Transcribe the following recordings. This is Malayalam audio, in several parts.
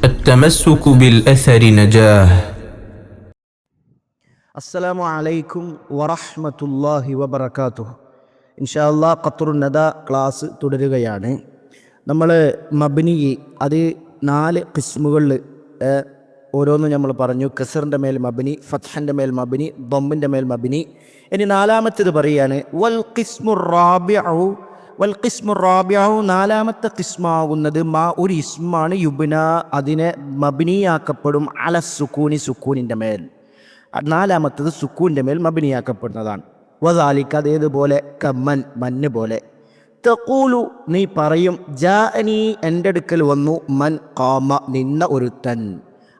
التمسك بالأثر نجاه. അസ്സലാമു അലൈക്കും വറഹ്മത്തുള്ളാഹി വബറകാതുഹു. ഇൻഷാ അല്ലാഹ് ഖത്റുൻ നദ ക്ലാസ് തുടരുകയാണ്. നമ്മൾ മബ്നി അത് 4 ഖിസ്മുകളിൽ ഓരോന്നും നമ്മൾ പറഞ്ഞു. കസറിൻ്റെ മേൽ മബ്നി, ഫത്ഹിൻ്റെ മേൽ മബ്നി, ദമ്മിൻ്റെ മേൽ മബ്നി. ഇനി നാലാമത്തേത് പറയാണ് വൽ ഖിസ്മു റാബിഉ നാലാമത്തെ ഖിസ്മാകുന്നത് ഒരു ഇസ്മാണ് യുബ്ന അതിനെ മബ്നിയാക്കപ്പെടും അല സുക്കൂനി സുക്കൂനിൻ്റെ മേൽ. നാലാമത്തത് സുക്കൂൻ്റെ മേൽ മബ്നിയാക്കപ്പെടുന്നതാണ്. വദാലിക അതേതുപോലെ കമ്മൻ മന്ന് പോലെ. തഖൂലു നീ പറയും ജാഅനി എൻ്റെ അടുക്കൽ വന്നു മൻ ഖാമ നിന്ന ഒരുത്തൻ.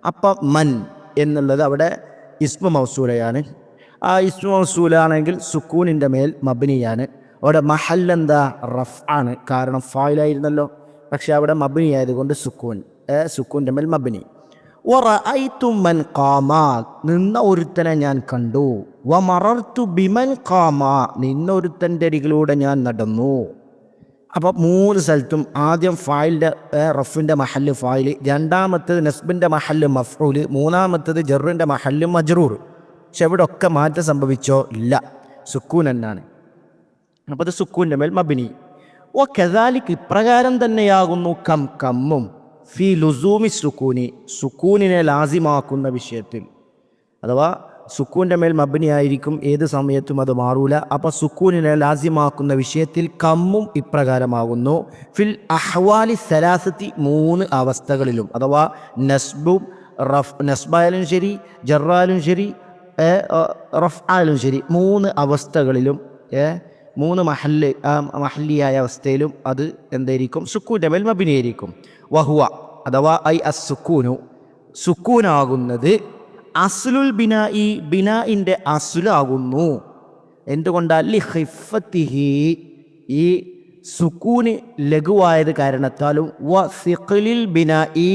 അപ്പം മൻ എന്നുള്ളത് അവിടെ ഇസ്മു മൗസൂലയാണ്. ആ ഇസ്മു മൗസൂലാണെങ്കിൽ സുക്കൂനിൻ്റെ മേൽ മബ്നിയാണ്. അവിടെ മഹല്ലെന്താ റഫ് ആണ്, കാരണം ഫായിലായിരുന്നല്ലോ. പക്ഷെ അവിടെ മബ്നി ആയതുകൊണ്ട് സുക്കൂൻ്റെ മേൽ മബ്നി. വറഅയ്തു മൻ ഖാമ നിന്ന ഒരുത്തനെ ഞാൻ കണ്ടു. വമറർതു ബിമൻ ഖാമ നിന്ന ഒരുത്തൻ്റെ അരികിലൂടെ ഞാൻ നടന്നു. അപ്പോൾ 3 സ്ഥലത്തും ആദ്യം ഫായിലിൻ്റെ റഫിൻ്റെ മഹല്ല് ഫായിൽ, രണ്ടാമത്തേത് നസ്ബിൻ്റെ മഹല്ല് മഫ്ഊൽ, മൂന്നാമത്തേത് ജറിൻ്റെ മഹല്ല് മജ്റൂർ. പക്ഷെ ഇവിടെ ഒക്കെ മാറ്റം സംഭവിച്ചോ? ഇല്ല, സുക്കൂൻ എന്നാണ്. അപ്പോൾ അത് സുക്കൂൻ്റെ മേൽ മബ്നി. ഓ കദാലിക് ഇപ്രകാരം തന്നെയാകുന്നു കമ്മും ഫി ലുസൂമി സുക്കൂനി സുക്കൂനിനെ ലാസിമാക്കുന്ന വിഷയത്തിൽ. അഥവാ സുക്കൂൻ്റെ മേൽ മബ്നി ആയിരിക്കും, ഏത് സമയത്തും അത് മാറൂല. അപ്പോൾ സുക്കൂനിനെ ലാസിമാക്കുന്ന വിഷയത്തിൽ കമ്മും ഇപ്രകാരമാകുന്നു. ഫിൽ അഹ്വാലി സലാസത്തി 3 അവസ്ഥകളിലും. അഥവാ നസ്ബായാലും ശരി, ജറായാലും ശരി, റഫ് ആയാലും ശരി, 3 അവസ്ഥകളിലും 3 മഹല്ലിയായ അവസ്ഥയിലും അത് എന്തായിരിക്കും? സുക്കൂൻ്റെ മേൽ മബ്നിയായിരിക്കും. വഹുവ അഥവാ ഐ അസ്സുക്കൂനു സുക്കൂനാകുന്നത് അസ്ലുൽ ബിനാഇ ബിനാഇൻ്റെ അസ്ലാകുന്നു. എന്തുകൊണ്ടാൽ ലി ഖിഫത്തിഹി ഈ സുക്കൂന് ലഘുവായത് കാരണത്താലും വ സിഖ്ലിൽ ബിനാഇ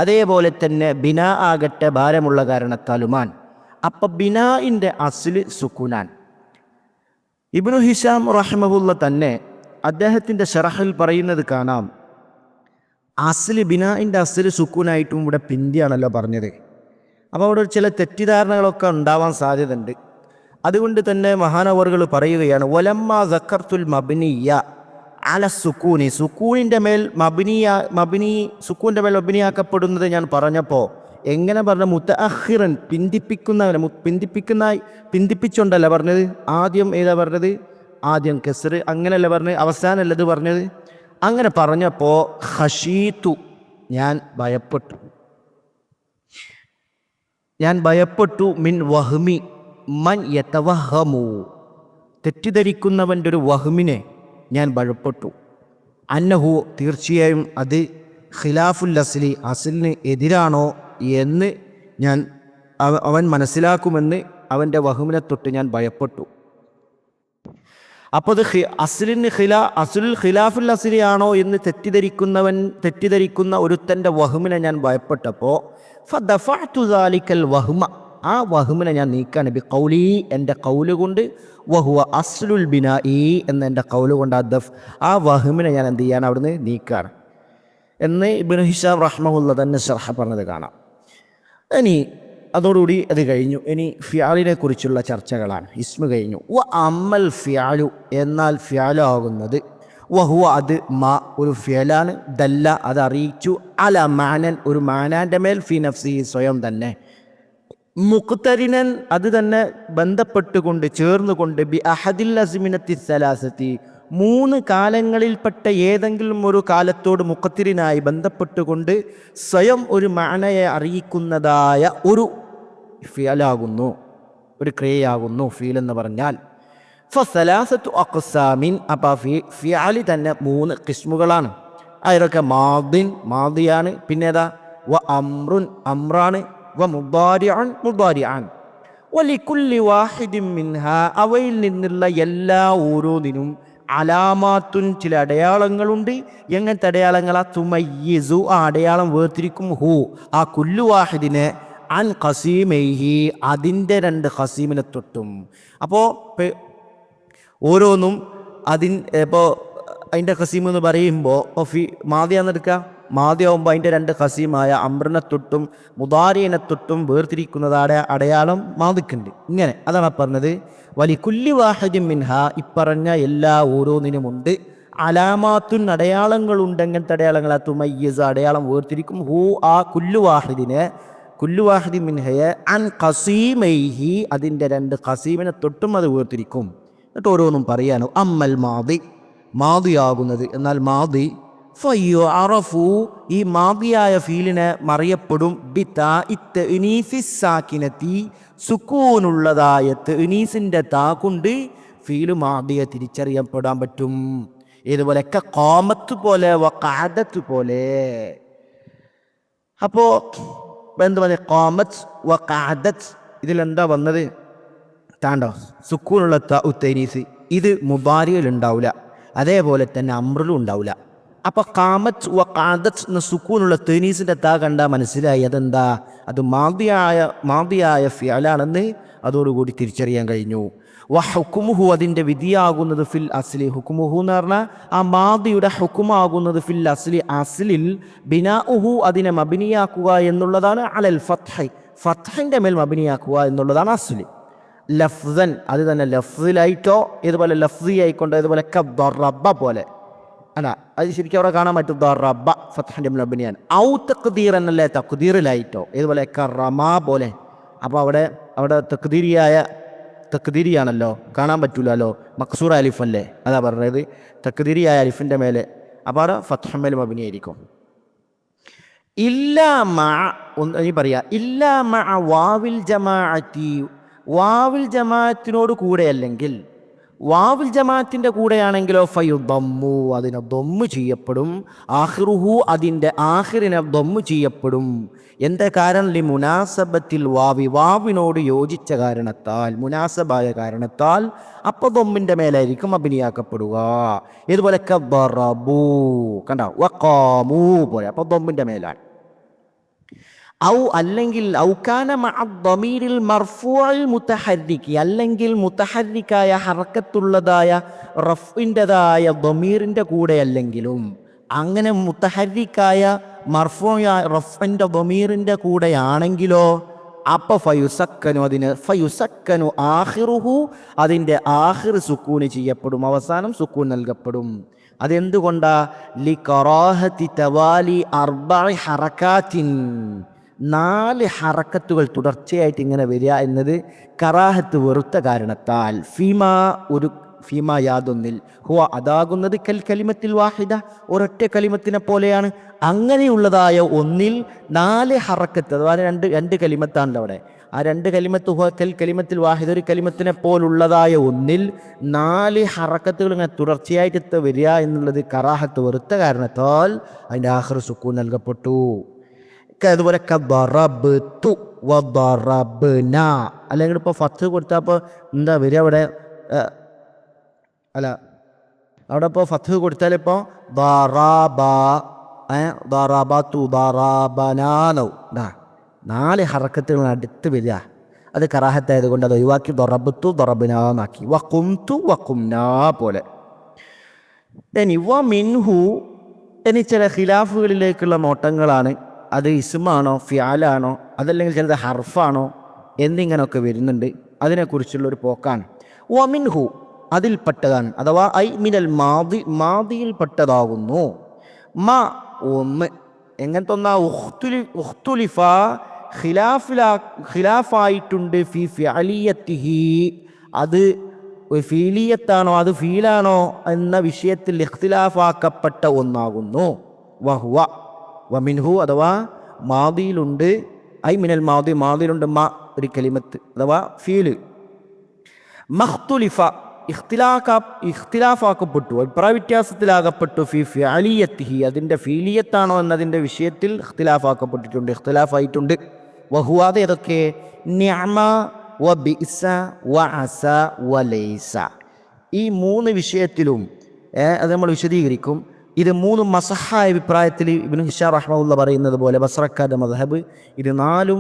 അതേപോലെ തന്നെ ബിനാ ആകട്ടെ ഭാരമുള്ള കാരണത്താലുമാണ്. അപ്പം ബിനാഇൻ്റെ അസ്ല് സുക്കൂനാൻ. ഇബ്നു ഹിശാം റഹിമഹുല്ല തന്നെ അദ്ദേഹത്തിൻ്റെ ശറഹിൽ പറയുന്നത് കാണാം, അസ്ല് ബിനാഇൻ്റെ അസ്ല് സുക്കൂനായിട്ടും ഇവിടെ പിന്തിയാണല്ലോ പറഞ്ഞത്. അപ്പോൾ അവിടെ ചില തെറ്റിദ്ധാരണകളൊക്കെ ഉണ്ടാവാൻ സാധ്യതയുണ്ട്. അതുകൊണ്ട് തന്നെ മഹാനവറുകൾ പറയുകയാണ് വലമ്മ സക്കർത്തുൽ മബ്നിയ അല സുക്കൂനി സുക്കൂനിൻ്റെ മേൽ സുക്കൂൻ്റെ മേൽ മബ്നിയാക്കപ്പെടുന്നത് ഞാൻ പറഞ്ഞപ്പോൾ എങ്ങനെ പറഞ്ഞ മുത്തഅഖിറൻ പിന്തിപ്പിച്ചുകൊണ്ടല്ല പറഞ്ഞത്. ആദ്യം ഏതാ പറഞ്ഞത്? ആദ്യം കസ്ർ, അങ്ങനെയല്ല പറഞ്ഞത്, അവസാനമല്ലത് പറഞ്ഞത്. അങ്ങനെ പറഞ്ഞപ്പോൾ ഖശീതു ഞാൻ ഭയപ്പെട്ടു മിൻ വഹ്മി മൻ യതവഹമു തെറ്റിദ്ധരിക്കുന്നവൻ്റെ ഒരു വഹ്മിനെ ഞാൻ ഭയപ്പെട്ടു. അന്നഹു തീർച്ചയായും അത് ഖിലാഫുൽ അസ്ലി അസ്ലിന് എതിരാണോ എന്ന് അവൻ മനസ്സിലാക്കുമെന്ന് അവൻ്റെ വഹ്മിനെ തൊട്ട് ഞാൻ ഭയപ്പെട്ടു. അപ്പോൾ അത് അസ്ലുൽ ഖിലാഫുൽ അസ്ലി ആണോ എന്ന് തെറ്റിദ്ധരിക്കുന്ന ഒരുത്തൻ്റെ വഹ്മിനെ ഞാൻ ഭയപ്പെട്ടപ്പോൾ ഫദഫഅതു ദാലിക്കൽ വഹ്മ ആ വഹ്മിനെ ഞാൻ നീക്കാണ് ബി ഖൗലി എൻ്റെ ഖൗല് കൊണ്ട്, വഹുവ അസ്ലുൽ ബിനാഇ എന്ന എൻ്റെ ഖൗല് കൊണ്ട് ആ വഹ്മിനെ ഞാൻ എന്ത് ചെയ്യാണ്? അവിടുന്ന് നീക്കാണ് എന്ന് ഇബ്നു ഹിശാം റഹ്മഹുല്ല തന്നെ ശർഹ പറഞ്ഞത് കാണാം. ഇനി അതോടുകൂടി അത് കഴിഞ്ഞു. ഇനി ഫിയാലിനെ കുറിച്ചുള്ള ചർച്ചകളാണ്. ഇസ്മു കഴിഞ്ഞു. വ അമ്മൽ ഫിയാലു എന്നാൽ ഫിയാലാകുന്നത് വഹുവ അത് ഒരു ഫിയലാണ്, ദല്ല അത് അറിയിച്ചു, അല മാനൻ ഒരു മാനാൻ്റെ മേൽ, ഫി നഫ്സി സ്വയം തന്നെ, മുഖ്തരിനൻ അത് തന്നെ ബന്ധപ്പെട്ടുകൊണ്ട് ചേർന്നുകൊണ്ട്, ബി അഹദിൽ അസ്മിനത്തി സലാസത്തി 3 കാലങ്ങളിൽപ്പെട്ട ഏതെങ്കിലും ഒരു കാലത്തോട് മുഖ്തരിനായി ബന്ധപ്പെട്ടുകൊണ്ട് സ്വയം ഒരു മാനയെ അറിയിക്കുന്നതായ ഒരു ഫിയലാകുന്നു, ഒരു ക്രിയയാകുന്നു ഫീൽ എന്ന് പറഞ്ഞാൽ. ഫസലാസത്തു അഖ്സാമിൻ അപ്പോൾ ഫിയാലി തന്നെ 3 ഖിസ്മുകളാണ്. അതിലൊക്കെ മാദിയാണ്, പിന്നെ ഏതാ വ അമ്രുൻ അമ്രാണ്, വ മുദാരിഅൻ വലികുല്ലി വാഹിദിൻ മിൻഹാ അവയിൽ നിന്നുള്ള എല്ലാ ഓരോന്നിനും അലാമാത്തുൻ ചില അടയാളങ്ങളുണ്ട്. എങ്ങനത്തെ അടയാളങ്ങളാ? തുമയ്യിസു ആ അടയാളം വേർതിരിക്കും ഹു ആ കുല്ലു വാഹിദിനെ അൻ ഖസീമൈഹി അതിൻ്റെ 2 ഖസീമിനെ തൊട്ടും. അപ്പോൾ ഓരോന്നും ഇപ്പോൾ അതിൻ്റെ ഖസീം എന്ന് പറയുമ്പോൾ മാദിയാന്ന് എടുക്കുക, മാദിയാവുമ്പോൾ അതിൻ്റെ രണ്ട് ഖസീമായ അമ്രിനെ തൊട്ടും മുദാരിനെ തൊട്ടും വേർതിരിക്കുന്നതായ അടയാളം മാദിക്കുണ്ട്. ഇങ്ങനെ അതാണ് പറഞ്ഞത്. വലികുല്ലി വാഹിദിൻ മിൻഹ, ഇപ്പറഞ്ഞ എല്ലാ ഓരോന്നിനുമുണ്ട് അലാമാത്തുൻ, അടയാളങ്ങളുണ്ട്. എങ്ങനത്തെ അടയാളങ്ങൾ? തുമയ്യിസ്, അടയാളം വേർതിരിക്കും. ഹു, ആ കുല്ലു വാഹിദി മിൻഹയെ അൻ ഖസീമൈഹി, അതിൻ്റെ രണ്ട് ഖസീമിനെ തൊട്ടും അത് വേർതിരിക്കും. എന്നിട്ട് ഓരോന്നും പറയാനോ. അമ്മൽ മാദിയാകുന്നത്, എന്നാൽ മാദി ഫയ്യോ അറഫു, ഈ മാദിയായ ഫീലിനെ മറിയപ്പെടും ബിതാ ഇത്തനീഫിസാക്കിനത്തി, സുക്കൂനുള്ളതായ തനീസിൻ്റെ താ കൊണ്ട് ഫീല് മാദിയെ തിരിച്ചറിയപ്പെടാൻ പറ്റും. ഇതുപോലെ ഖാമത്ത് പോലെ വഖഅദത്ത് പോലെ. അപ്പോൾ എന്താ പറയുക? ഖാമത്ത് വഖഅദത്ത്, ഇതിലെന്താ വന്നത്? താണ്ടോ സുക്കൂനുള്ള തനീസ്, ഇത് മുദാരിയിൽ ഉണ്ടാവില്ല, അതേപോലെ തന്നെ അമ്രിലും ഉണ്ടാവില്ല. അപ്പോൾ ഖാമത്ത് വഖഅദത്ത് എന്ന സുക്കൂനുള്ള തനീസിൻ്റെ താ കണ്ടാൽ മനസ്സിലായി അതെന്താ, അത് മാദിയായ ഫിഅലാണെന്ന് അതോടുകൂടി തിരിച്ചറിയാൻ കഴിഞ്ഞു. വഹുക്കുമുഹു, അതിൻ്റെ വിധിയാകുന്നത് ഫിൽ അസ്ലി, ഹുക്കുമുഹു എന്ന് പറഞ്ഞാൽ ആ മാദിയുടെ ഹുക്കുമാകുന്നത് ഫിൽ അസ്ലി, അസ്ലിൽ ബിനാഉഹു, അതിനെ മബിനിയാക്കുക എന്നുള്ളതാണ്. അലൽ ഫത്ഹി, ഫത്ഹിൻ്റെ മേൽ മബിനിയാക്കുക എന്നുള്ളതാണ് അസ്ലി. ലഫ്സൻ, അത് തന്നെ ലഫ്സിലായിട്ടോ ഇതുപോലെ ലഫ്സി ആയിക്കൊണ്ടോ, ഇതുപോലെ കദ്ദറബ പോലെ അല്ല, അത് ശരിക്കും അവിടെ കാണാൻ പറ്റും. ദറബ ഫത്ഹിൻ്റെ മേൽ മബിനിയാൻ. ഔ തഖ്ദീറൻ, അല്ലേ തഖ്ദീറിലായിട്ടോ, ഇതുപോലെ കറമ പോലെ. അപ്പോൾ അവിടെ തക്ദീരിയാണല്ലോ, കാണാൻ പറ്റൂലല്ലോ, മക്സൂർ അലിഫ് അല്ലേ, അതാ പറഞ്ഞത് തക്ദീരിയായ അലിഫിൻ്റെ മേലെ. അപ്പോൾ അവിടെ ഫത്ഹ് മേൽ മബിനി ആയിരിക്കും. ഇല്ലാ മഅ, ഒന്ന് പറയാ, ഇല്ലാ മഅ വാവിൽ ജമാഅത്തി, വാവിൽ ജമാഅത്തിനോട് കൂടെ അല്ലെങ്കിൽ, വാവിൽ ജമാഅത്തിൻ്റെ കൂടെയാണെങ്കിലോ ഫയുദമ്മു, അതിനെ ദമ്മു ചെയ്യപ്പെടും. ആഖിറുഹു, അതിൻ്റെ ആഖിറിനെ ദമ്മു ചെയ്യപ്പെടും. എന്താ കാരണം? ലി മുനാസബത്തിൽ വാവി, വാവിനോട് യോജിച്ച കാരണത്താൽ, മുനാസബായ കാരണത്താൽ അപ്പോൾ ദമ്മിൻ്റെ മേലായിരിക്കും അഭിനയാക്കപ്പെടുക. ഇതുപോലെ കദ്ദറബൂ, കണ്ടോ, വഖാമൂ പോലെ, അപ്പോൾ ദമ്മിൻ്റെ മേലാണ്. ഔ, അല്ലെങ്കിൽ ഔകാന മഅ ദമീരിൽ മർഫൂഇൽ മുതഹർരികി, അല്ലെങ്കിൽ മുതഹർരിക്കായ ഹറക്കത്തുള്ളതായ റഫ്ഇൻ്റെതായ ദമീറിൻ്റെ കൂടെ അല്ലെങ്കിലും, അങ്ങനെ മുതഹർരിക്കായ മർഫൂആയ റഫ്ഇൻ്റെ ദമീറിൻ്റെ കൂടെയാണെങ്കിലോ അപ്പോൾ ഫയുസക്കനു ആഖിറുഹു, അതിൻ്റെ ആഖിർ സുക്കൂന് ചെയ്യപ്പെടും, അവസാനം സുക്കൂൻ നൽകപ്പെടും. അതെന്തുകൊണ്ടാ? ലികറാഹത്തി തവാലി അർബഇ ഹറകാത്തിൻ, 4 ഹറക്കത്തുകൾ തുടർച്ചയായിട്ട് ഇങ്ങനെ വരിക എന്നത് കറാഹത്ത് വെറുത്ത കാരണത്താൽ. ഫീമ യാതൊന്നിൽ, ഹുവ അതാകുന്നത് കൽ കലിമത്തിൽ വാഹിദ, ഒരൊറ്റ കലിമത്തിനെ പോലെയാണ്. അങ്ങനെയുള്ളതായ ഒന്നിൽ 4 ഹറക്കത്ത്, അഥവാ രണ്ട് കലിമത്താണല്ലോ അവിടെ, ആ 2 കലിമത്ത് ഹുവ കൽ കലിമത്തിൽ വാഹിദ, ഒരു കലിമത്തിനെ പോലുള്ളതായ ഒന്നിൽ 4 ഹറക്കത്തുകൾ ഇങ്ങനെ തുടർച്ചയായിട്ട് വരിക എന്നുള്ളത് കറാഹത്ത് വെറുത്ത കാരണത്താൽ അതിൻ്റെ ആഖിർ സുക്കൂൻ നൽകപ്പെട്ടു. അതുപോലെ കദറബ്തു വദറബ്ന, അല്ലെങ്കിൽ ഇപ്പോൾ ഫത്ത് കൊടുത്താൽ ഇപ്പോൾ എന്താ വരിക അവിടെ? അല്ല, അവിടെ ഇപ്പോൾ ഫത്ത് കൊടുത്താൽ ഇപ്പോൾ ദറബതു ദറബനാനോ, 4 ഹറക്കത്തുകൾ അടുത്ത് വരിക, അത് കറാഹത്തായത് കൊണ്ട് അത് ഒഴിവാക്കി ദറബത്തു ദറബനാന്നാക്കി. വഖുംതു വഖുംനാ പോലെ. ഇനി മിൻഹു, ഇനി ചില ഖിലാഫുകളിലേക്കുള്ള നോട്ടങ്ങളാണ്. അത് ഇസ്മാണോ ഫിയാലാണോ, അതല്ലെങ്കിൽ ചിലത് ഹർഫാണോ എന്നിങ്ങനെയൊക്കെ വരുന്നുണ്ട്. അതിനെക്കുറിച്ചുള്ളൊരു പോക്കാണ്. വമിൻഹു, അതിൽപ്പെട്ടതാണ്, അഥവാ ഐ മിനൽ മാദിയിൽപ്പെട്ടതാകുന്നു. ഒന്ന് എങ്ങനത്തെ ഒന്നാ? ഉഖ്തുലിഫ, ഖിലാഫായിട്ടുണ്ട് ഫി ഫിഅലിയത്തിഹി, അത് ഫീലിയത്താണോ അത് ഫീലാണോ എന്ന വിഷയത്തിൽ ഇഖ്തിലാഫാക്കപ്പെട്ട ഒന്നാകുന്നു. വമിൻഹു, അഥവാ മാദിയിലുണ്ട്, ഐ മിനൽ മാദിയിലുണ്ട് ഒരു കലിമത്ത് അഥവാ ഫീല്. മഖ്തുലിഫ, ഇഖ്തിലാഫാക്കപ്പെട്ടു, അഭിപ്രായ വ്യത്യാസത്തിലാകപ്പെട്ടു. ഫി ഫിഅലിയത്തിഹി, അതിൻ്റെ ഫീലിയത്താണോ എന്നതിൻ്റെ വിഷയത്തിൽ ഇഖ്തിലാഫാക്കപ്പെട്ടിട്ടുണ്ട്, ഇഖ്തിലാഫായിട്ടുണ്ട്. വഹുവാദ് ഏതൊക്കെ? നിഅമ വ ബിഅസ വ അസ വ ലൈസ, ഈ 3 വിഷയത്തിലും അത് നമ്മൾ വിശദീകരിക്കും. ഇത് 3 മസഹായ അഭിപ്രായത്തിൽ ഇബ്നു ഹിഷാം റഹ്മഹുല്ല പറയുന്നത് പോലെ ബസ്രക്കാരുടെ മദ്ഹബ് ഇത് 4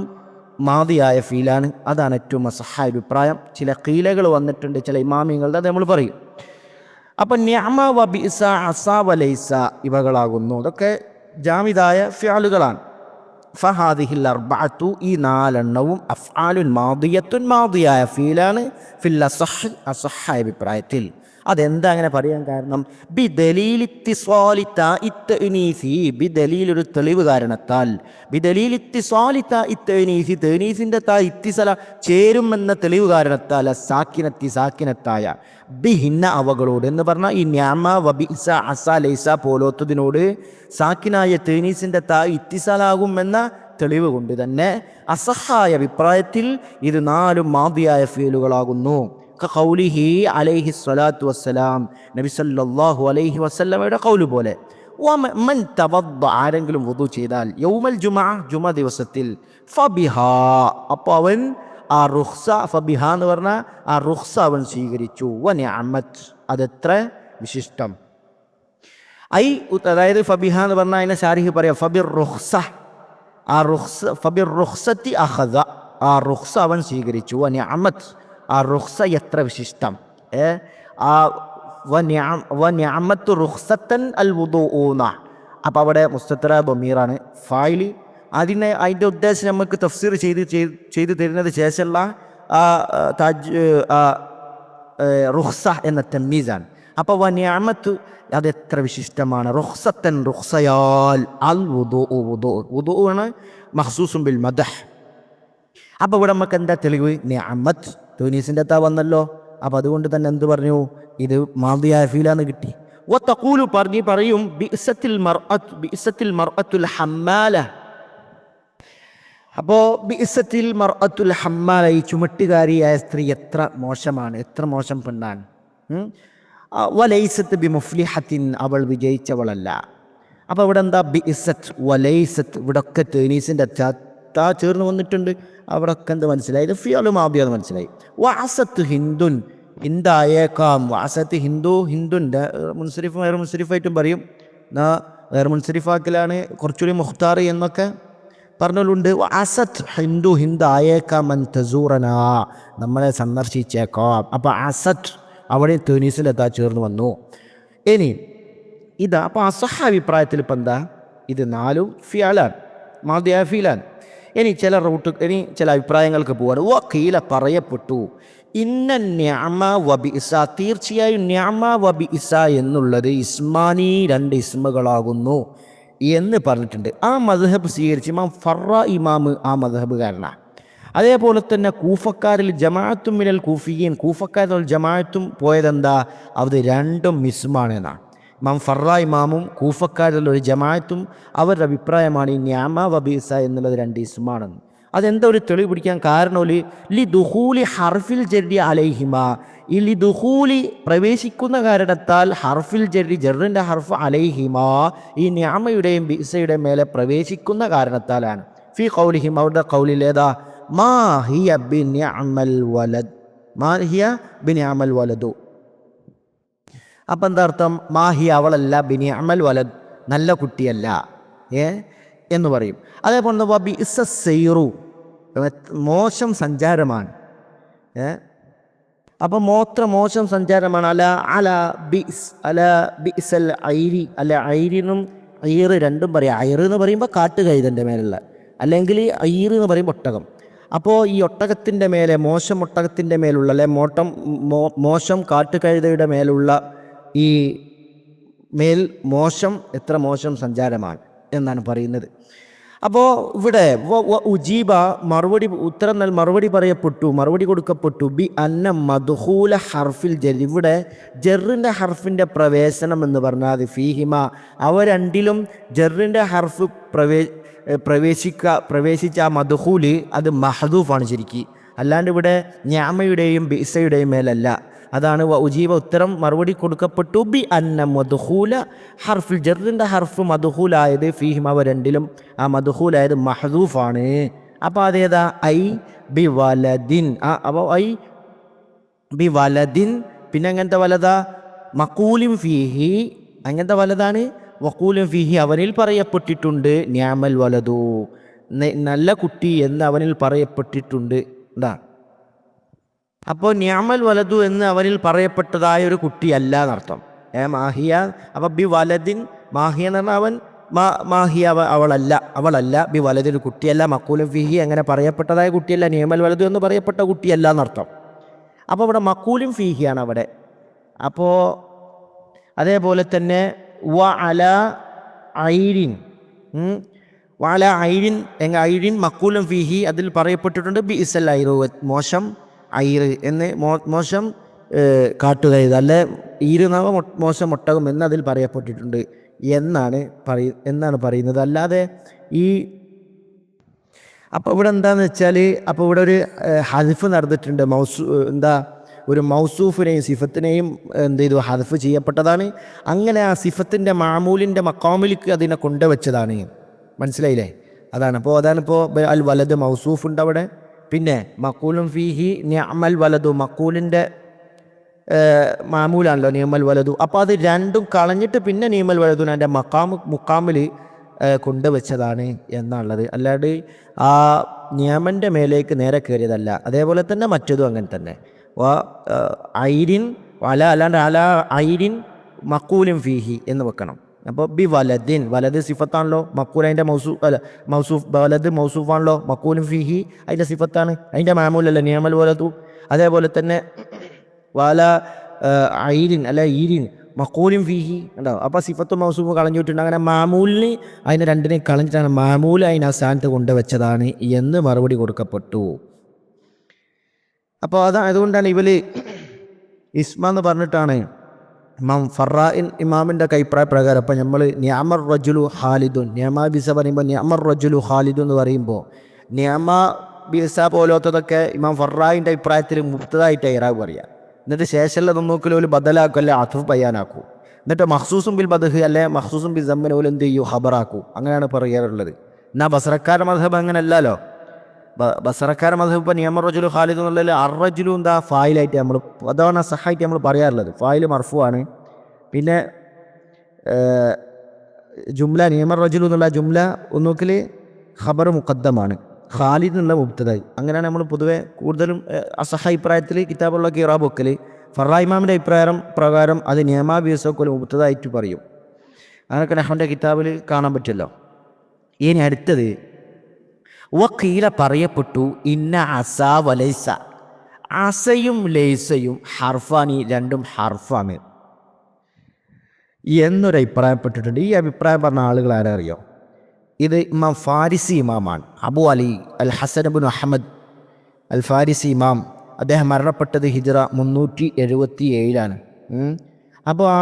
മാദിയായ ഫീലാണ്. അതാണ് ഏറ്റവും മസഹായ അഭിപ്രായം. ചില ഖീലകൾ വന്നിട്ടുണ്ട് ചില ഇമാമിങ്ങളുടെ, അത് നമ്മൾ പറയും. അപ്പം നിഅമ വ ബിഅസ അസ വ ലൈസ ഇവകളാകുന്നു. അതൊക്കെ ജാമിദായ ഫിഅലുകളാണ്. ഫഹാദിഹിൽ അർബഅത്തു ഈ നാലെണ്ണവും അഫ്ആലുൻ മാദിയത്തുൻ മാദിയായ ഫീലാണ് ഫിൽ അസഹ് അസഹായ അഭിപ്രായത്തിൽ. അതെന്താ അങ്ങനെ പറയാൻ കാരണം? ബിദലീലിത്തിസ്വാലി താഇത്തനീസി ബിദലീൽ ഒരു തെളിവ് കാരണത്താൽ ബിദലീലിത്തിസ്വാലി താഇത്തനീസി തനീസിൻ്റെ താ ഇത്തിസല ചേരുമെന്ന തെളിവ് കാരണത്താൽ സാക്കിനത്തി സാക്കിനത്തായ ബിഹിന്ന അവകളോട് എന്ന് പറഞ്ഞാൽ ഈ ന്യാമ വബിസ അസ ലൈസ പോലോത്തതിനോട് സാക്കിനായ തനീസിൻ്റെ താ ഇത്തിസലാകുമെന്ന തെളിവ് കൊണ്ട് തന്നെ അസഹായ അഭിപ്രായത്തിൽ ഇത് നാലും മാദിയായ ഫീലുകളാകുന്നു. ഖൗലിഹി അലൈഹി സ്വലാത്തു വസ്സലാം നബി സല്ലല്ലാഹു അലൈഹി വസല്ലമയുടെ ഖൗല് പോലെ മൻ തവദ്ദ ആരെങ്കിലും വുദു ചെയ്താൽ യൗമൽ ജുമഅ ജുമ ദിവസത്തിൽ ഫബിഹാ അപ്പോൾ അവൻ ആ റുഖ്സ ഫബിഹ എന്ന് പറഞ്ഞാൽ ആ റുഖ്സ അവൻ സ്വീകരിച്ചു. വനിഅമത് അതെത്ര വിശിഷ്ടം. അതായത് ഫബിഹ എന്ന് പറഞ്ഞാൽ അതിനെ ശാരിഹ് പറയാം ഫബിർ റുഖ്സ ആ റുഖ്സ ഫബിർ റുഖ്സത്തി അഖദ ആ റുഖ്സ അവൻ സ്വീകരിച്ചു. വനിഅമത് ആ റുഖ്സ എത്ര വിശിഷ്ടം. ആ വനിഅമത്തു റുഖ്സത്തൻ അൽ വുദൂന. അപ്പോൾ അവിടെ മുസ്തത്തറ ബമീറാണ് ഫായില്. അതിൻ്റെ ഉദ്ദേശം നമുക്ക് തഫ്സീർ ചെയ്ത് തരുന്നത് ശേഷമുള്ള റുഖ്സ എന്ന തമ്മീസാണ്. അപ്പോൾ വനിഅമത്തു അതെത്ര വിശിഷ്ടമാണ്. റുഖ്സത്തൻ റുഖ്സയാൽ അൽ വുദൂ ആണ് മഖ്സൂസും ബിൽ മദഹ്. അപ്പോൾ ഇവിടെ നമുക്ക് എന്താ തെളിവ്? നിഅമത്ത് തൂനീസിൻ്റെ താ വന്നല്ലോ. അപ്പോൾ അതുകൊണ്ട് തന്നെ എന്ത് പറഞ്ഞു? ഇത് മാദിയായ ഫീലാന്ന് കിട്ടി. വതഖൂലു പറയും ബിഇസത്തിൽ മർഅത്തുൽ ഹമ്മാല. അപ്പോൾ ബിഇസത്തിൽ മർഅത്തുൽ ഹമ്മാല ഈ ചുമട്ടുകാരിയായ സ്ത്രീ എത്ര മോശമാണ്, എത്ര മോശം പെണ്ണാണ്. വലൈസത്ത് ബിമുഫ്ലിഹത്തിൻ അവൾ വിജയിച്ചവളല്ല. അപ്പോൾ ഇവിടെ എന്താ ബിഇസത്ത് വലൈസത്ത് ഇവിടൊക്കെ തൂനീസിൻ്റെ താ ചേർന്ന് വന്നിട്ടുണ്ട്. അവിടൊക്കെ എന്ത് മനസ്സിലായി? ഇത് ഫിയലു മാദിയാന്ന് മനസ്സിലായി. വഅസത്ത് ഹിന്ദുൻ ഹിന്ദായേക്കാം. വഅസത്ത് ഹിന്ദുൻ്റെ മുൻസരിഫ് വേറെ മുൻസരിഫായിട്ടും പറയും. വേറെ മുൻസരിഫാക്കലാണ് കുറച്ചുകൂടി മുഖ്താർ എന്നൊക്കെ പറഞ്ഞലുണ്ട്. വഅസത്ത് ഹിന്ദായേക്കാം അൻ തസൂറന നമ്മളെ സന്ദർശിച്ചേക്കാം. അപ്പോൾ അസത്ത് അവിടെ തൂനീസിലെത്താ ചേർന്ന് വന്നു. ഇനി ഇതാ അപ്പോൾ അസഹ അഭിപ്രായത്തിൽ ഇപ്പം എന്താ? ഇത് നാലും ഫിയലാണ് മാദിയായ ഫീലാണ്. ഇനി ചില അഭിപ്രായങ്ങൾക്ക് പോവാണ്. വഖീല പറയപ്പെട്ടു ഇന്ന നിഅമ വബിഇസ തീർച്ചയായും നിഅമ വബിഇസ എന്നുള്ളത് ഇസ്മാനി രണ്ട് ഇസ്മുകളാകുന്നു എന്ന് പറഞ്ഞിട്ടുണ്ട്. ആ മദ്ഹബ് സ്വീകരിച്ച് ഇമാം ഫറ ഇമാം ആ മദ്ഹബുകാരനാണ്. അതേപോലെ തന്നെ കൂഫക്കാരിൽ ജമാഅത്തും മിനൽ കൂഫിയീൻ കൂഫക്കാരിൽ ജമാഅത്തും പോയതെന്താ? അത് രണ്ടും ഇസ്മാണെന്നാണ്. ഇമാം ഫറ ഇമാമും കൂഫക്കാരിലുള്ള ഒരു ജമാഅത്തും അവരുടെ അഭിപ്രായമാണ് ഈ നിഅമ വബിഇസ എന്നുള്ളത് രണ്ട് ഇസ്മാണെന്ന്. അതെന്താ ഒരു തെളിവ് പിടിക്കാൻ കാരണം? ലി ദുഖൂലി ഹർഫിൽ ജർരി അലൈഹിമ ഈ ലി ദുഖൂലി പ്രവേശിക്കുന്ന കാരണത്താൽ ഹർഫിൽ ജർരി ജറിൻ്റെ ഹർഫ് അലൈഹിമ ഈ നിഅമയുടെയും ബിഇസയുടെയും മേലെ പ്രവേശിക്കുന്ന കാരണത്താലാണ്. ഫി ഖൗലിഹിം അവരുടെ ഖൗലിൽ ഏതാ? മാ ഹിയ ബിനിഅമൽ വലദ് മാ ഹിയ ബിനിഅമൽ വലദു. അപ്പം എന്താ അർത്ഥം? മാഹി അവളല്ല, ബിനിഅമൽ വലദ് നല്ല കുട്ടിയല്ല എന്ന് പറയും. അതേപോലെ ബിഇസ സൈറു മോശം സഞ്ചാരമാണ്. അപ്പം മോശം സഞ്ചാരമാണ്. ബിഇസൽ ഐരി അല്ല ഐരിനും ഐറ് രണ്ടും പറയാം. ഐറ് എന്ന് പറയുമ്പോൾ കാട്ടുകഴുതൻ്റെ മേലുള്ള, അല്ലെങ്കിൽ ഐറ് എന്ന് പറയുമ്പോൾ ഒട്ടകം. അപ്പോൾ ഈ ഒട്ടകത്തിൻ്റെ മേലെ മോശം ഒട്ടകത്തിൻ്റെ മേലുള്ള അല്ലെ മോശം കാട്ടുകഴുതയുടെ മേലുള്ള ഈ മോശം എത്ര മോശം സഞ്ചാരമാണ് എന്നാണ് പറയുന്നത്. അപ്പോൾ ഇവിടെ ഉജീബ മറുപടി കൊടുക്കപ്പെട്ടു ബി അന്ന മദ്ഹൂല ഹർഫിൽ ജർ. ഇവിടെ ജറിൻ്റെ ഹർഫിൻ്റെ പ്രവേശനം എന്ന് പറഞ്ഞാൽ ഫീഹിമ അവ രണ്ടിലും ജറിൻ്റെ ഹർഫ് പ്രവേശിച്ച ആ മദ്ഹൂല് അത് മഹദൂഫാണ് ശരിക്ക്. അല്ലാണ്ട് ഇവിടെ നിഅമയുടെയും ബിഇസയുടെയും മേലല്ല. അതാണ് ഉജീബ മറുപടി കൊടുക്കപ്പെട്ടു ബി അന്ന മദ്ഹൂല ഹർഫിൽ ജറിൻ്റെ ഹർഫ് മദ്ഹൂലായത് ഫീഹിമ അവ രണ്ടിലും ആ മദ്ഹൂലായത് മഹദൂഫാണ്. അപ്പോൾ അതേതാ? ഐ ബി വലദിൻ. അപ്പോൾ ഐ ബി വലദിൻ. പിന്നെ അങ്ങനത്തെ വലതാ? മഖൂലിൻ ഫീഹി. അങ്ങനത്തെ വലതാണ് വഖൂലിൻ ഫീഹി. അവനിൽ പറയപ്പെട്ടിട്ടുണ്ട് നിഅമൽ വലദു നല്ല കുട്ടി എന്ന് അവനിൽ പറയപ്പെട്ടിട്ടുണ്ട്. എന്താ? അപ്പോൾ നിഅമൽ വലദു എന്ന് അവനിൽ പറയപ്പെട്ടതായ ഒരു കുട്ടിയല്ല എന്നർത്ഥം. മാഹിയ. അപ്പോൾ ബി വലദിൻ മാഹിയ എന്ന് പറഞ്ഞാൽ അവൻ മാഹിയ അവളല്ല ബി വലതൊരു കുട്ടിയല്ല, മക്കൂലും ഫിഹി അങ്ങനെ പറയപ്പെട്ടതായ കുട്ടിയല്ല, നിയമൽ വലതു എന്ന് പറയപ്പെട്ട കുട്ടിയല്ല എന്നർത്ഥം. അപ്പോൾ ഇവിടെ മക്കൂലും ഫീഹിയാണ് അവിടെ. അപ്പോൾ അതേപോലെ തന്നെ വ അല ഐരിൻ, വാല ഐരിൻ ഐരിൻ മക്കൂലും ഫീഹി അതിൽ പറയപ്പെട്ടിട്ടുണ്ട് ബി ഇസൽ ഐറു, മോശം ഐറ് എന്ന് മോശം കാട്ടുകഴുത അല്ലെ ഈരുനാവ മോശം ഒട്ടകം എന്ന് അതിൽ പറയപ്പെട്ടിട്ടുണ്ട് എന്നാണ് പറയുന്നത്. അല്ലാതെ അപ്പോൾ ഇവിടെ എന്താണെന്ന് വെച്ചാൽ, അപ്പോൾ ഇവിടെ ഒരു ഹദ്ഫ് നടന്നിട്ടുണ്ട്. ഒരു മൗസൂഫിനെയും സിഫത്തിനെയും എന്ത് ചെയ്തു, ഹദ്ഫ് ചെയ്യപ്പെട്ടതാണ്. അങ്ങനെ ആ സിഫത്തിൻ്റെ മാമൂലിൻ്റെ മക്കാമിലേക്ക് അതിനെ കൊണ്ടുവച്ചതാണ്. മനസ്സിലായില്ലേ? അതാണിപ്പോൾ അൽ വലത് മൗസൂഫ് ഉണ്ട് അവിടെ. പിന്നെ മക്കൂലും ഫീഹി നിഅമൽ വലതു, മക്കൂലിൻ്റെ മാമൂലാണല്ലോ നിയമൽ വലതു. അപ്പോൾ അത് രണ്ടും കളഞ്ഞിട്ട് പിന്നെ നിയമൽ വലതുന എൻ്റെ മുക്കാമിൽ കൊണ്ടുവച്ചതാണ് എന്നുള്ളത്. അല്ലാണ്ട് ആ നിയമൻ്റെ മേലേക്ക് നേരെ കയറിയതല്ല. അതേപോലെ തന്നെ മറ്റതും അങ്ങനെ തന്നെ. ഐരിൻ അല്ലാണ്ട് അല ഐരിൻ മക്കൂലും ഫീഹി എന്ന് വെക്കണം. അപ്പോൾ ബി വലദിൻ, വലത് സിഫത്താണല്ലോ, മക്കൂൽ അതിൻ്റെ മൗസൂഫ് വലത് മൗസൂഫാണല്ലോ, മക്കൂലും ഫീഹി അതിൻ്റെ സിഫത്താണ്, അതിൻ്റെ മാമൂലല്ല നിയമൽ വലതു. അതേപോലെ തന്നെ വാല ഐരിൻ അല്ല ഈരിൻ മക്കൂലും ഫീഹി ഉണ്ടാവും. അപ്പോൾ സിഫത്തും മൗസൂഫ് കളഞ്ഞിട്ടുണ്ട്. അങ്ങനെ മാമൂലിന് അതിനെ രണ്ടിനെയും കളഞ്ഞിട്ടാണ് മാമൂൽ അതിന് ആ സ്ഥാനത്ത് കൊണ്ടുവച്ചതാണ് എന്ന് മറുപടി കൊടുക്കപ്പെട്ടു. അപ്പോൾ അതുകൊണ്ടാണ് ഇവർ ഇസ്മ എന്ന് പറഞ്ഞിട്ടാണ് ഇമാം ഫറായിൻ ഇമാമിൻ്റെ അഭിപ്രായ പ്രകാരം. അപ്പോൾ നമ്മൾ നിഅമർ റജുലു ഖാലിദുൻ, നിഅമ ബിസ പറയുമ്പോൾ നിഅമർ റജുലു ഖാലിദു എന്ന് പറയുമ്പോൾ നിഅമ ബിസ പോലത്തതൊക്കെ ഇമാം ഫറായിൻ്റെ അഭിപ്രായത്തിൽ മുബ്തദായിട്ട് ഇറാബ് പറയുക. എന്നിട്ട് ശേഷമുള്ള നോക്കൽ ഒരു ബദലാക്കും, അല്ലെ അത്ഫ് ബയാനാക്കൂ. എന്നിട്ട് മഖ്സൂസും ബിൽ ബദ്ഹ് അല്ലെ മഖ്സൂസും ബിൽ സമ്മൻ ഓല് എന്ത് ചെയ്യൂ, ഖബറാക്കൂ. അങ്ങനെയാണ് പറയാറുള്ളത്. എന്നാൽ ബസറക്കാരുടെ മദ്ഹബ് അങ്ങനെ അല്ലല്ലോ. ബസറക്കാരുടെ മദ്ഹബ് ഇപ്പോൾ നിഅമർ റജുലു ഖാലിദ് എന്നുള്ളതിൽ അർറജുലു എന്താ ഫായിലായിട്ട് നമ്മൾ, അതാണ് സഹായിട്ട് നമ്മൾ പറയാറുള്ളത്. ഫായിൽ മർഫു ആണ്. പിന്നെ ജുംല നിഅമർ റജുലു എന്നുള്ള ജുംല ഒന്നുകിൽ ഖബർ മുഖദ്ദമാണ്, ഖാലിദ് എന്നുള്ള മുബ്തദായി. അങ്ങനെയാണ് നമ്മൾ പൊതുവെ കൂടുതലും അസഹ അഭിപ്രായത്തിൽ കിതാബുള്ളൊക്കെ ഇറാബ് വെക്കൽ. ഫറാ ഇമാമിൻ്റെ അഭിപ്രായം പ്രകാരം അത് നിഅമ ബിസൊക്കെ മുബ്തദായിട്ട് പറയും. അങ്ങനെയൊക്കെ നഹ്വിൻ്റെ കിതാബിൽ കാണാൻ പറ്റുമല്ലോ. ഇനി അടുത്തത് വഖീല പറയപ്പെട്ടു ഇന്ന അസ വലൈസ, അസയും ലൈസയും ഹർഫാനി, രണ്ടും ഹർഫാണ് എന്നൊരു അഭിപ്രായപ്പെട്ടിട്ടുണ്ട്. ഈ അഭിപ്രായം പറഞ്ഞ ആളുകൾ ആരാ അറിയോ? ഇത് ഇമാം ഫാരിസി ഇമാമാണ്, അബു അലി അൽ ഹസൻ ഇബ്നു അഹ്മദ് അൽ ഫാരിസി ഇമാം. അദ്ദേഹം മരണപ്പെട്ടത് ഹിജ്റ 377 അപ്പോൾ ആ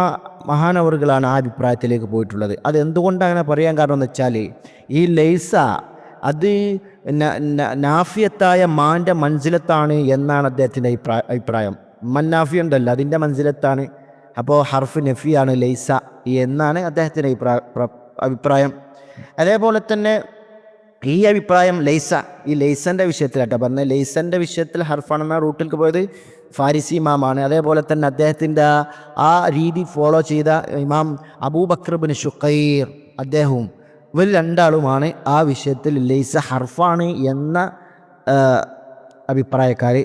മഹാനവറുകളാണ് ആ അഭിപ്രായത്തിലേക്ക് പോയിട്ടുള്ളത്. അത് എന്തുകൊണ്ടാണ് അങ്ങനെ പറയാൻ കാരണം എന്ന് വെച്ചാൽ, ഈ ലൈസ അത് നാഫിയത്തായ മാൻ്റെ മൻസിലത്താണ് എന്നാണ് അദ്ദേഹത്തിൻ്റെ അഭിപ്രായം. മന്നാഫി ഉണ്ടല്ലോ, അതിൻ്റെ മൻസിലത്താണ്. അപ്പോൾ ഹർഫ് നഫിയാണ് ലൈസ എന്നാണ് അദ്ദേഹത്തിൻ്റെ അഭിപ്രായം. അതേപോലെ തന്നെ ഈ അഭിപ്രായം ഈ ലൈസൻ്റെ വിഷയത്തിലാട്ടോ പറഞ്ഞത്. ലൈസൻ്റെ വിഷയത്തിൽ ഹർഫാണെന്ന റൂട്ടിലേക്ക് പോയത് ഫാരിസി ഇമാമാണ്. അതേപോലെ തന്നെ അദ്ദേഹത്തിൻ്റെ ആ രീതി ഫോളോ ചെയ്ത ഇമാം അബൂബക്കർ ബിൻ ശുഖൈർ, അദ്ദേഹവും ഇവർ രണ്ടാളുമാണ് ആ വിഷയത്തിൽ ലൈസ ഹർഫാണ് എന്ന അഭിപ്രായക്കാർ.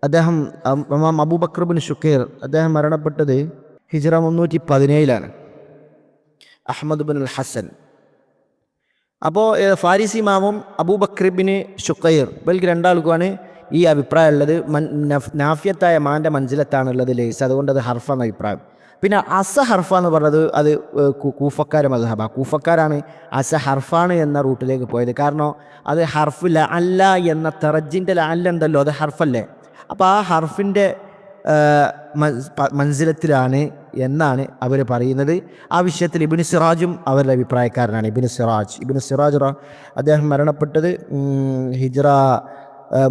അദ്ദേഹം ഇമാം അബൂബക്കർ ബിൻ ശുഖൈർ അദ്ദേഹം മരണപ്പെട്ടത് ഹിജ്റ 317 അഹ്മദ് ബിൻ അൽ ഹസൻ. അപ്പോൾ ഫാരിസി ഇമാമും അബൂബക്കർ ബിൻ ശുഖൈർ ഇവർക്ക് രണ്ടാൾക്കുമാണ് ഈ അഭിപ്രായം ഉള്ളത്. നാഫിയത്തായ മാൻ്റെ മൻസിലത്താണുള്ളത് ലൈസ, അതുകൊണ്ട് അത് ഹർഫാണ് അഭിപ്രായം. പിന്നെ അസ ഹർഫ എന്ന് പറഞ്ഞത് അത് കൂഫക്കാരെ മദ്ഹബ, കൂഫക്കാരാണ് അസ ഹർഫാണ് എന്ന റൂട്ടിലേക്ക് പോയത്. കാരണം അത് ഹർഫ് ല അല്ല എന്ന തറജിൻ്റെ ല അല്ല ഉണ്ടല്ലോ, അത് ഹർഫല്ലേ. അപ്പോൾ ആ ഹർഫിൻ്റെ മൻസിലത്തിലാണ് എന്നാണ് അവർ പറയുന്നത്. ആ വിഷയത്തിൽ ഇബ്നു സിറാജും അവരുടെ അഭിപ്രായക്കാരനാണ്. ഇബ്നു സിറാജ് അദ്ദേഹം മരണപ്പെട്ടത് ഹിജ്റ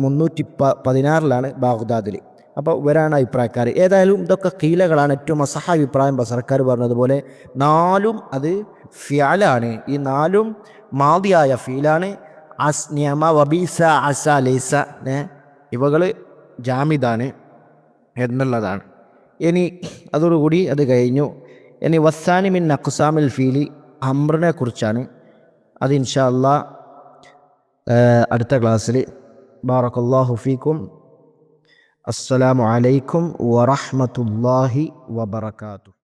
316 ബാഗ്ദാദിൽ. അപ്പോൾ ഇവരാണ് അഭിപ്രായക്കാർ. ഏതായാലും ഇതൊക്കെ കീലകളാണ്. ഏറ്റവും അസഹ അഭിപ്രായം ബസറക്കാർ പറഞ്ഞതുപോലെ 4ഉം അത് ഫിയാലാണ്. ഈ 4ഉം മാദിയായ ഫീലാണ്. നിയമ വബീസ അസ ലൈസ ഇവകൾ ജാമിദാണ് എന്നുള്ളതാണ്. ഇനി അതോടുകൂടി അത് കഴിഞ്ഞു. ഇനി വസ്സാനി മിൻ അഖ്സാമിൽ ഫീലി അംറിനെ കുറിച്ചാണ്. അത് ഇൻഷാ അല്ലാഹ് അടുത്ത ക്ലാസ്സിൽ. ബാറക്കല്ലാഹു ഫീക്കും. അസ്സലാമു അലൈക്കും വറഹ്മത്തുള്ളാഹി വബറകാതുഹു.